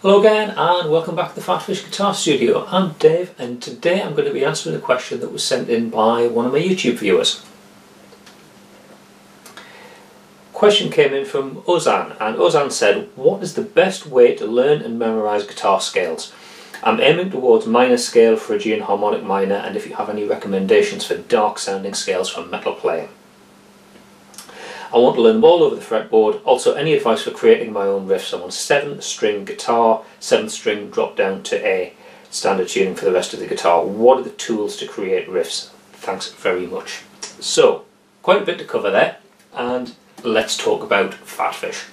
Hello again and welcome back to the Fatfish Guitar Studio. I'm Dave and today I'm going to be answering a question that was sent in by one of my YouTube viewers. Question came in from Ozan, and Ozan said, what is the best way to learn and memorise guitar scales? I'm aiming towards minor scale for a G and harmonic minor, and if you have any recommendations for dark sounding scales for metal playing. I want to learn them all over the fretboard. Also, any advice for creating my own riffs? I'm on 7th string guitar, 7th string drop down to A, standard tuning for the rest of the guitar. What are the tools to create riffs? Thanks very much. So, quite a bit to cover there, and let's talk about Fatfish.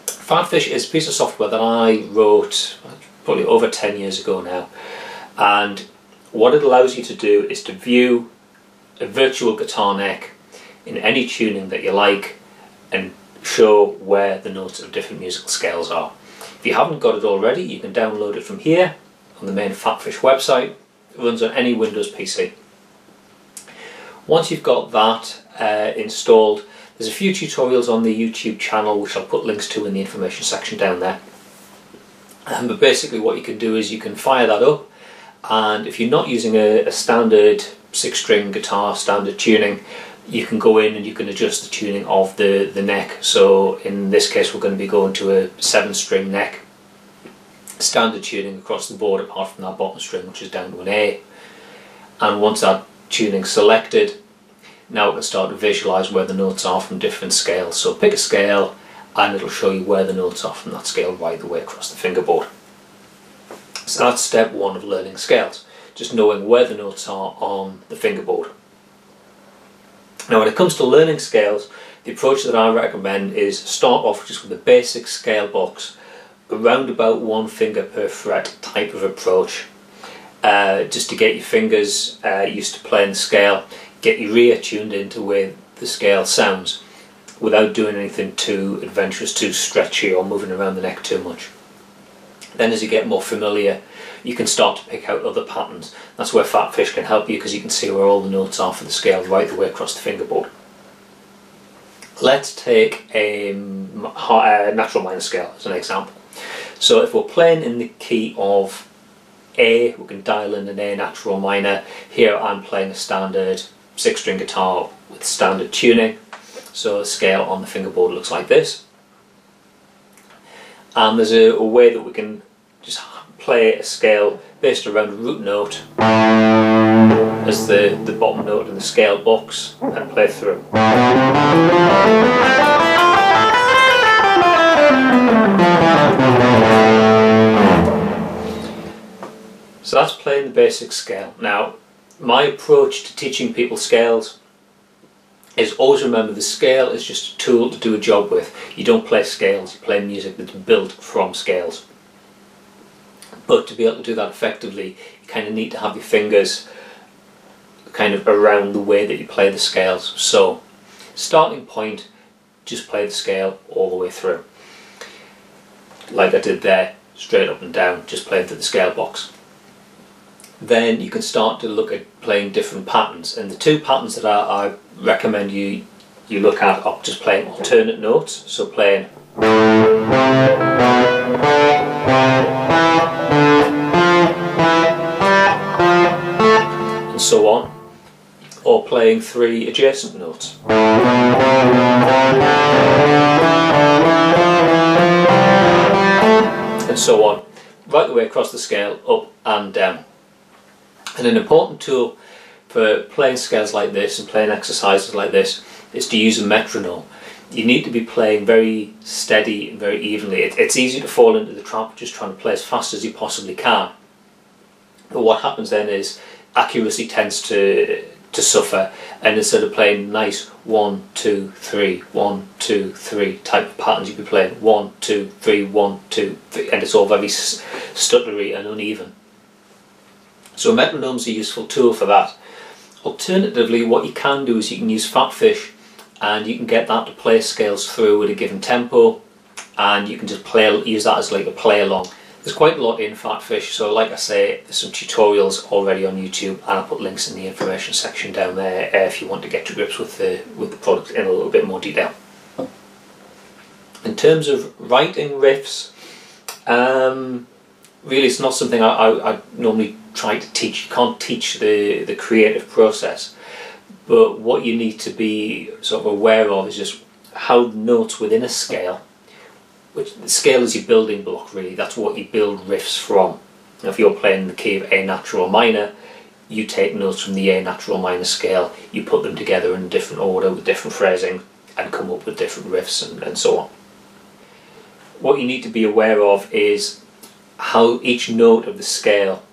Fatfish is a piece of software that I wrote probably over 10 years ago now, and what it allows you to do is to view a virtual guitar neck in any tuning that you like and show where the notes of different musical scales are. If you haven't got it already, you can download it from here on the main Fatfish website. It runs on any Windows PC. Once you've got that installed, there's a few tutorials on the YouTube channel which I'll put links to in the information section down there. But basically what you can do is you can fire that up, and if you're not using a standard 6-string guitar standard tuning, you can go in and you can adjust the tuning of the neck. So in this case we're going to be going to a 7-string neck, standard tuning across the board apart from that bottom string which is down to an A. And once that tuning's selected, now we can start to visualise where the notes are from different scales. So pick a scale and it'll show you where the notes are from that scale right the way across the fingerboard. So that's step one of learning scales, just knowing where the notes are on the fingerboard. Now when it comes to learning scales, the approach that I recommend is start off just with a basic scale box, around about 1 finger per fret type of approach, just to get your fingers used to playing the scale, get your ear tuned into the way the scale sounds without doing anything too adventurous, too stretchy or moving around the neck too much. Then as you get more familiar, you can start to pick out other patterns. That's where Fatfish can help you, because you can see where all the notes are for the scale right the way across the fingerboard. Let's take a natural minor scale as an example. So if we're playing in the key of A, we can dial in an A natural minor. Here I'm playing a standard 6-string guitar with standard tuning. So the scale on the fingerboard looks like this. And there's a way that we can just play a scale based around a root note as the bottom note in the scale box and play through. So that's playing the basic scale. Now, my approach to teaching people scales is always remember the scale is just a tool to do a job with. You don't play scales, you play music that's built from scales. But to be able to do that effectively, you kind of need to have your fingers kind of around the way that you play the scales. So, starting point, just play the scale all the way through. Like I did there, straight up and down, just playing through the scale box. Then you can start to look at playing different patterns, and the two patterns that I recommend you look at are just playing alternate notes, so playing and so on, or playing 3 adjacent notes. And so on, right the way across the scale, up and down. And an important tool for playing scales like this and playing exercises like this is to use a metronome. You need to be playing very steady and very evenly. It's easy to fall into the trap of just trying to play as fast as you possibly can. But what happens then is accuracy tends to suffer, and instead of playing nice 1, 2, 3, 1, 2, 3 type of patterns, you'd be playing 1, 2, 3, 1, 2, 3, and it's all very stuttery and uneven. So a metronome's a useful tool for that. Alternatively, what you can do is you can use Fatfish, and you can get that to play scales through at a given tempo, and you can just use that as like a play along. There's quite a lot in Fatfish, so like I say, there's some tutorials already on YouTube, and I'll put links in the information section down there if you want to get to grips with the product in a little bit more detail. In terms of writing riffs, Really, it's not something I normally try to teach. You can't teach the creative process, but what you need to be sort of aware of is just how notes within a scale, which the scale is your building block really, that's what you build riffs from. Now, if you're playing the key of A natural minor, you take notes from the A natural minor scale, you put them together in a different order with different phrasing and come up with different riffs and so on. What you need to be aware of is how each note of the scale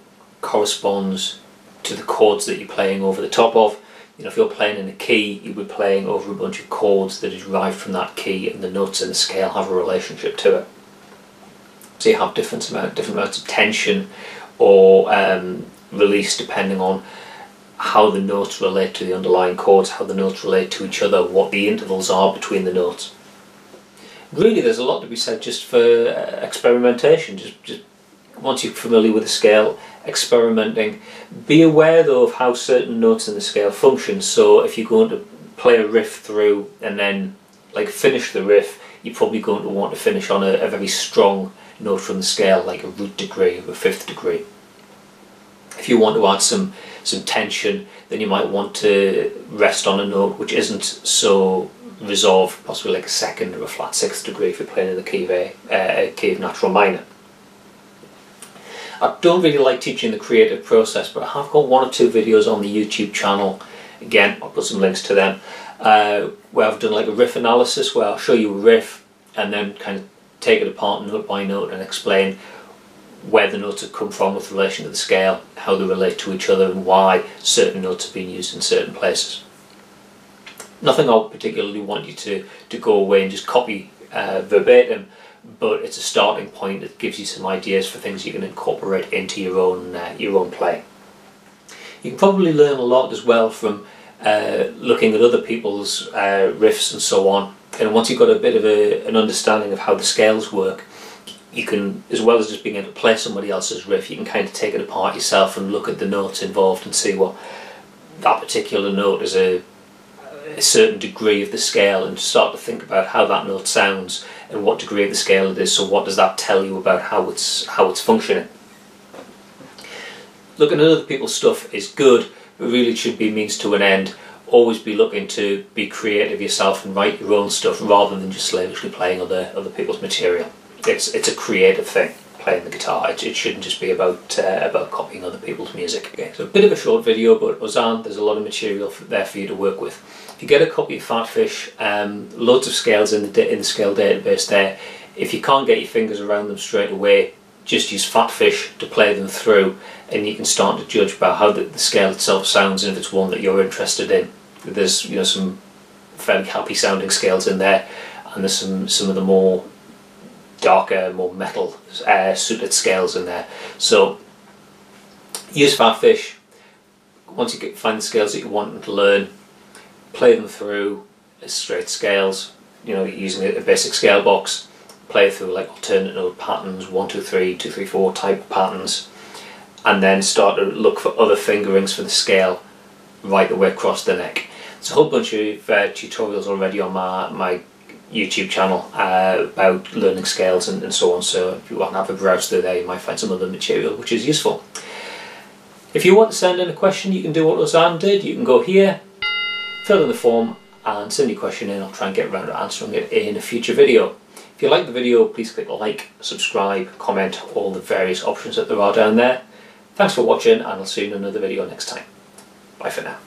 corresponds to the chords that you're playing over the top of. You know, if you're playing in a key, you'll be playing over a bunch of chords that are derived from that key, and the notes in the scale have a relationship to it. So you have different amounts of tension or release depending on how the notes relate to the underlying chords, how the notes relate to each other, what the intervals are between the notes. Really, there's a lot to be said just for experimentation. Just once you're familiar with the scale, experimenting. Be aware though of how certain notes in the scale function. So if you're going to play a riff through and then like finish the riff, you're probably going to want to finish on a very strong note from the scale, like a root degree or a fifth degree. If you want to add some tension, then you might want to rest on a note which isn't so resolved, possibly like a second or a flat sixth degree if you're playing in the key of A, key of natural minor. I don't really like teaching the creative process, but I have got one or two videos on the YouTube channel. Again, I'll put some links to them, where I've done like a riff analysis, where I'll show you a riff and then kind of take it apart note by note and explain where the notes have come from with relation to the scale, how they relate to each other and why certain notes have been used in certain places. Nothing I particularly want you to go away and just copy verbatim, but it's a starting point that gives you some ideas for things you can incorporate into your own play. You can probably learn a lot as well from looking at other people's riffs and so on, and once you've got a bit of an understanding of how the scales work, you can, as well as just being able to play somebody else's riff, you can kind of take it apart yourself and look at the notes involved and see what that particular note is a certain degree of the scale, and start to think about how that note sounds and what degree of the scale it is. So what does that tell you about how it's functioning? Looking at other people's stuff is good, but really it should be means to an end. Always be looking to be creative yourself and write your own stuff rather than just slavishly playing other people's material. It's a creative thing, playing the guitar. It shouldn't just be about copying other people's music. Okay, so a bit of a short video, but Ozan, there's a lot of material there for you to work with. If you get a copy of PhatPhish, loads of scales in the scale database there. If you can't get your fingers around them straight away, just use PhatPhish to play them through, and you can start to judge by how the scale itself sounds and if it's one that you're interested in. There's some fairly happy sounding scales in there, and there's some of the more darker, more metal suited scales in there. So use PhatPhish. Once you find the scales that you want to learn, play them through as straight scales, using a basic scale box. Play through like alternate note patterns, 1, 2, 3, 2, 3, 4 type patterns, and then start to look for other fingerings for the scale right the way across the neck. There's a whole bunch of tutorials already on my YouTube channel about learning scales and so on, so if you want to have a browse through there, you might find some other material which is useful. If you want to send in a question, you can do what Ozan did. You can go here, fill in the form and send your question in. I'll try and get around to answering it in a future video. If you like the video, please click like, subscribe, comment, all the various options that there are down there. Thanks for watching, and I'll see you in another video next time. Bye for now.